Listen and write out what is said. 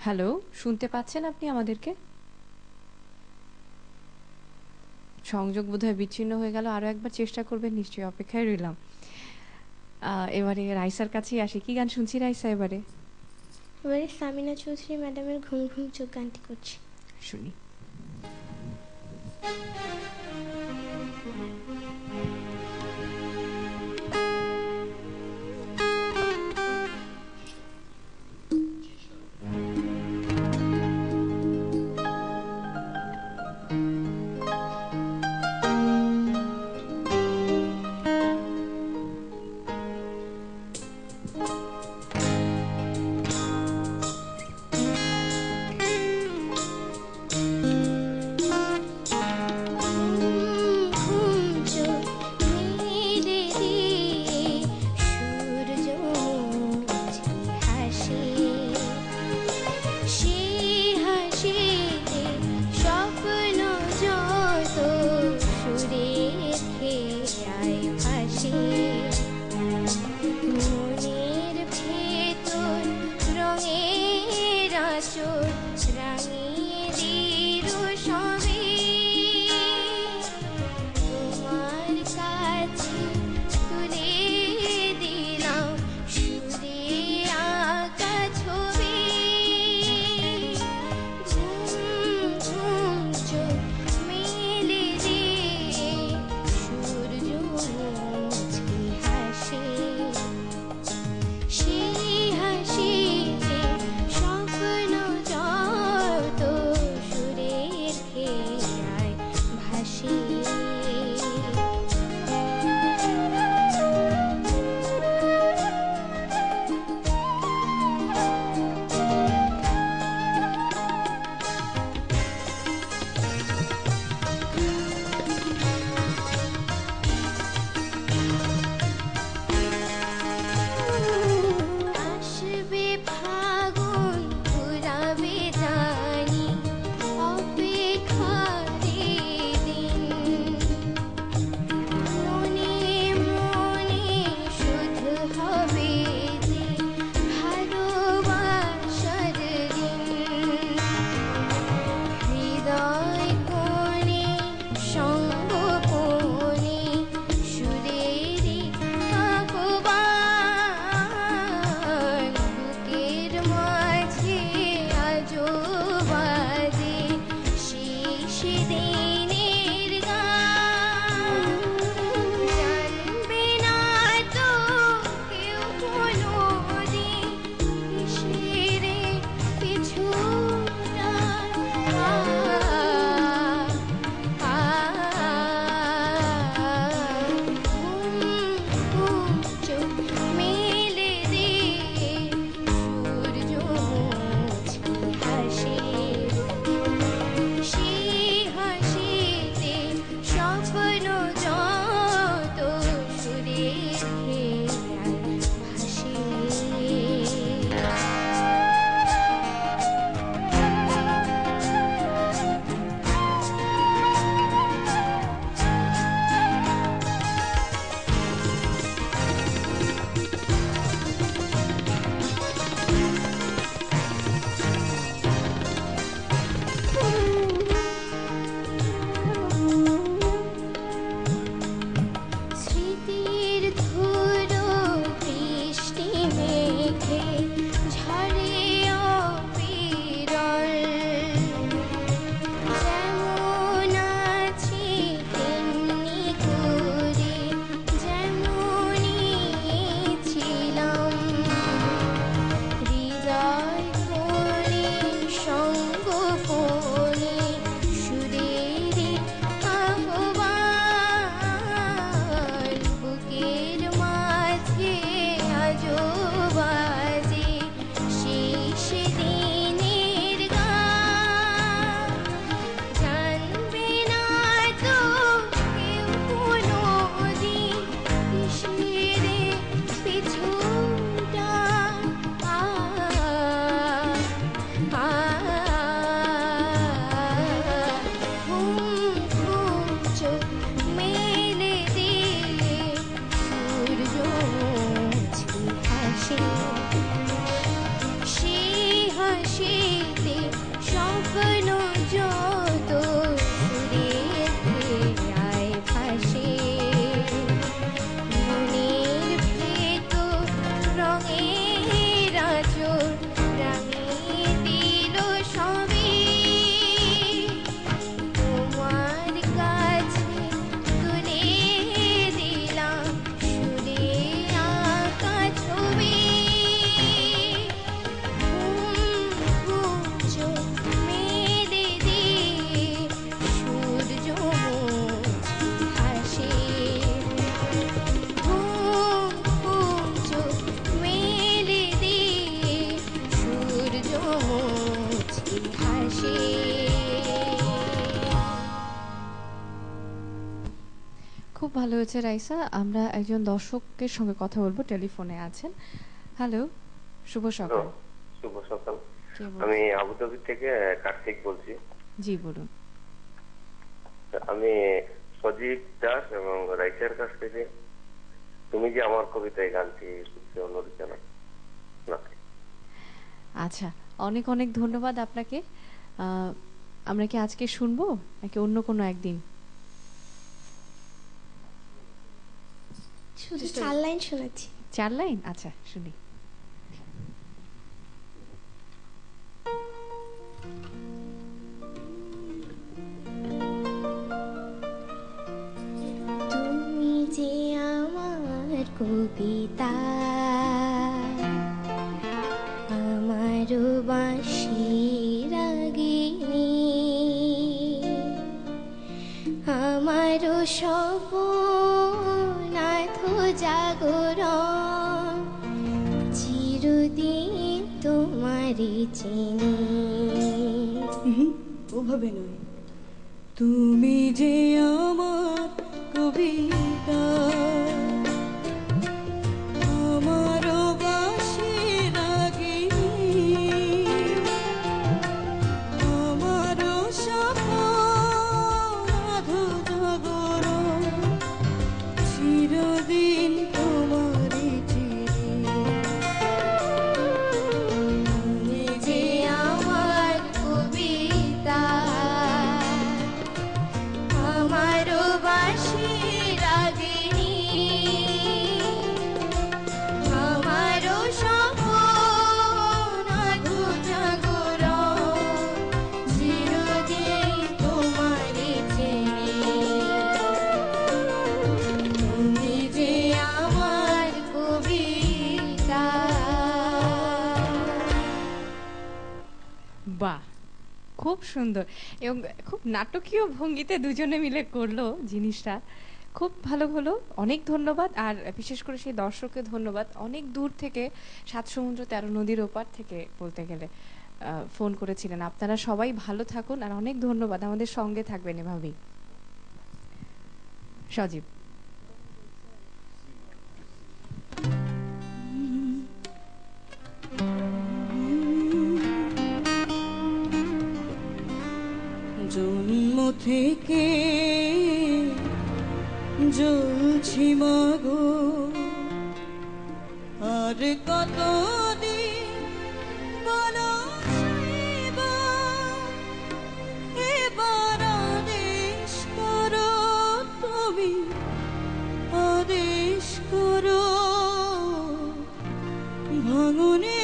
Hello, শুনতে পাচ্ছেন আপনি আমাদেরকে? সংযোগ বোধহয় বিচ্ছিন্ন হয়ে গেল। আরো একবার চেষ্টা করবেন, নিশ্চয়ই অপেক্ষায় রইলাম। এবারে রাইসার কাছেই আসি। কি গান শুনছি রাইসা এবারে? এবারে সামিনা চৌধুরী ম্যাডামের ঘুম ঘুম চোখ গানটি করছি। শুনি। ভালো হয়েছে রাইসা। আমরা একজন দর্শকের সঙ্গে কথা বলবো, টেলিফোনে আছেন। হ্যালো, শুভ হ্যালো, সকাল। শুভ সকাল। কে আমি বলছেন? আবুধাবি থেকে কার্তিক বলছি। জি বলুন। আমি সজীব দাস এবং রাইটার কাছ থেকে তুমি যে আমার কবিতায় গানটি শুনতে অনুরোধ জানাই আপনাকে। আচ্ছা, অনেক অনেক ধন্যবাদ আপনাকে। আহ, আমরা কি আজকে শুনবো নাকি অন্য কোনো একদিন? শুধু 4 লাইন শোনাচ্ছি। 4 লাইন? আচ্ছা, শুনি। তুমি যে আমার কবিতা, আমারও বাঁশির রাগিনী, আমারও স্বপন জাগরণ, চিরদিন তোমারই চিনি। ওভাবে নয়, তুমি যে আমার কবিতা, আমারও বাঁশির রাগিনী, আমারও স্বপন আধো জাগরণ, চিরদিন তোমারই চিনি। তুমি যে আমার কবিতা, আমারও বাঁশির রাগিনী, আমারও স্বপন আধো জাগরণ, চিরদিন তোমারই চিনি। তুমি যে আমার কবিতা। বাহ, খুব সুন্দর এবং খুব নাটকীয় ভঙ্গিতে দুজনে মিলে করলো জিনিসটা। খুব ভালো হলো, অনেক ধন্যবাদ। আর বিশেষ করে সেই দর্শককে ধন্যবাদ, অনেক দূর থেকে 7 সমুদ্র 13 নদীর ওপার থেকে বলতে গেলে ফোন করেছিলেন। আপনারা সবাই ভালো থাকুন আর অনেক ধন্যবাদ, আমাদের সঙ্গে থাকবেন এভাবেই। সজীব। জন্ম থেকে জ্বলছি মাগো, আর কতদিন বলো সেইবার, এবার আদেশ করো তুমি, আদেশ করো ভাঙনে